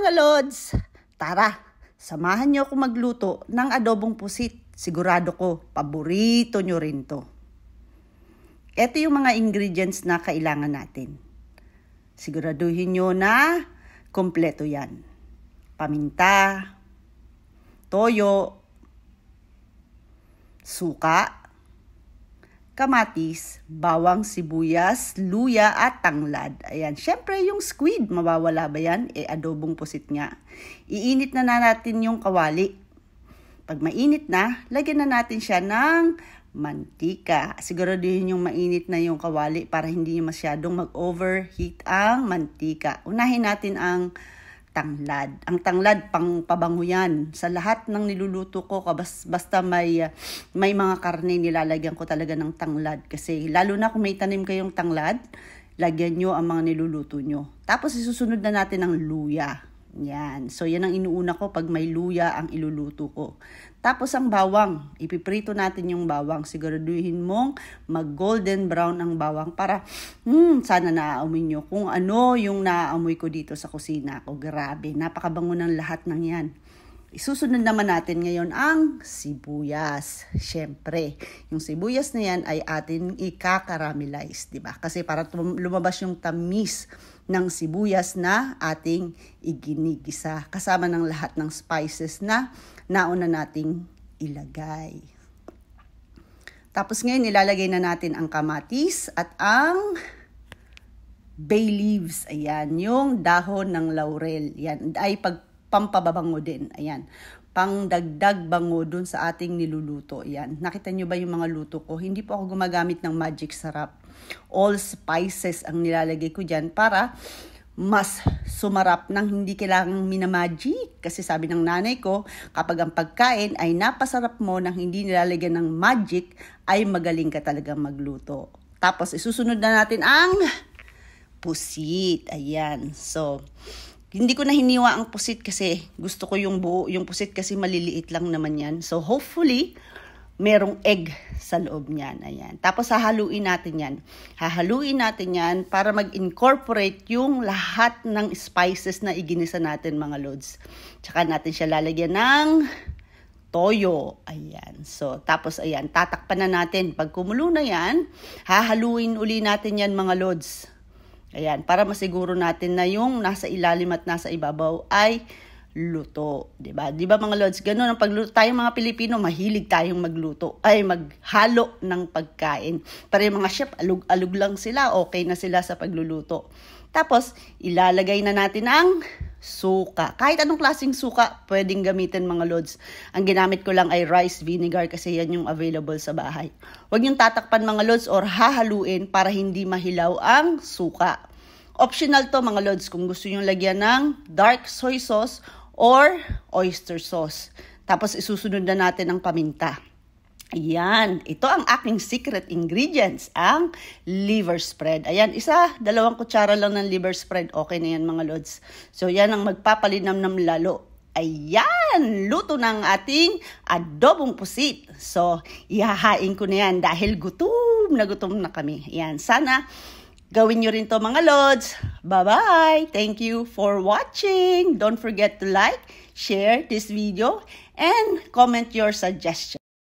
mga Lods! Tara, samahan niyo ako magluto ng adobong pusit. Sigurado ko, paborito niyo rin to. Ito yung mga ingredients na kailangan natin. Siguraduhin niyo na kompleto yan. Paminta, toyo, suka, kamatis, bawang, sibuyas, luya at tanglad. Ayan, syempre yung squid, mawawala ba yan? Adobong pusit nga. Iinit na natin yung kawali. Pag mainit na, lagyan na natin siya ng mantika. Siguraduhin yung mainit na yung kawali para hindi masyadong mag-overheat ang mantika. Unahin natin ang tanglad. Ang tanglad, pang pabango yan. Sa lahat ng niluluto ko, basta may mga karne, nilalagyan ko talaga ng tanglad. Kasi lalo na kung may tanim kayong tanglad, lagyan nyo ang mga niluluto nyo. Tapos isusunod na natin ang luya. Yan. So yan ang inuuna ko pag may luya ang iluluto ko. Tapos ang bawang. Ipiprito natin yung bawang. Siguraduhin mong mag-golden brown ang bawang para sana naaamoy nyo kung ano yung naaamoy ko dito sa kusina ko. Grabe. Napakabango ng lahat ng yan. Isusunod naman natin ngayon ang sibuyas. Siyempre, yung sibuyas na yan ay atin i-caramelize, di ba? Kasi para lumabas yung tamis ng sibuyas na ating iginigisa. Kasama ng lahat ng spices na nauna nating ilagay. Tapos ngayon, ilalagay na natin ang kamatis at ang bay leaves. Ayan, yung dahon ng laurel. Yan ay pampababango din. Ayan. Pangdagdag bango dun sa ating niluluto. Ayan. Nakita nyo ba yung mga luto ko? Hindi po ako gumagamit ng magic sarap. All spices ang nilalagay ko dyan para mas sumarap nang hindi kailangang minamagic. Kasi sabi ng nanay ko, kapag ang pagkain ay napasarap mo nang hindi nilalagyan ng magic, ay magaling ka talagang magluto. Tapos isusunod na natin ang pusit. Ayan. So, hindi ko na hiniwa ang pusit kasi gusto ko yung buo. Yung pusit kasi maliliit lang naman yan. So hopefully, merong egg sa loob niyan. Ayan. Tapos hahaluin natin yan. Hahaluin natin yan para mag-incorporate yung lahat ng spices na iginisa natin mga Lods. Tsaka natin siya lalagyan ng toyo. Ayan. So, tapos ayan, tatakpan na natin. Pag kumulo na yan, hahaluin uli natin yan mga Lods. Ayan, para masiguro natin na yung nasa ilalim at nasa ibabaw ay luto. Diba? Diba mga Lods, ganun ang pagluto. Tayong mga Pilipino, mahilig tayong magluto. Ay, maghalo ng pagkain. Pero yung mga chef, alug-alug lang sila. Okay na sila sa pagluluto. Tapos, ilalagay na natin ang suka. Kahit anong klaseng suka, pwedeng gamitin mga Lods. Ang ginamit ko lang ay rice vinegar kasi yan yung available sa bahay. Huwag niyong tatakpan mga Lods or hahaluin para hindi mahilaw ang suka. Optional to mga Lods kung gusto niyong lagyan ng dark soy sauce or oyster sauce. Tapos isusunod na natin ang paminta. Ayan, ito ang aking secret ingredients, ang liver spread. Ayan, 1-2 kutsara lang ng liver spread. Okay na yan mga Lods. So yan ang magpapalinamnam lalo. Ayan, luto ng ating adobong pusit. So ihahain ko na yan dahil gutom na kami. Ayan, sana gawin nyo rin to mga Lods. Bye-bye! Thank you for watching. Don't forget to like, share this video, and comment your suggestions.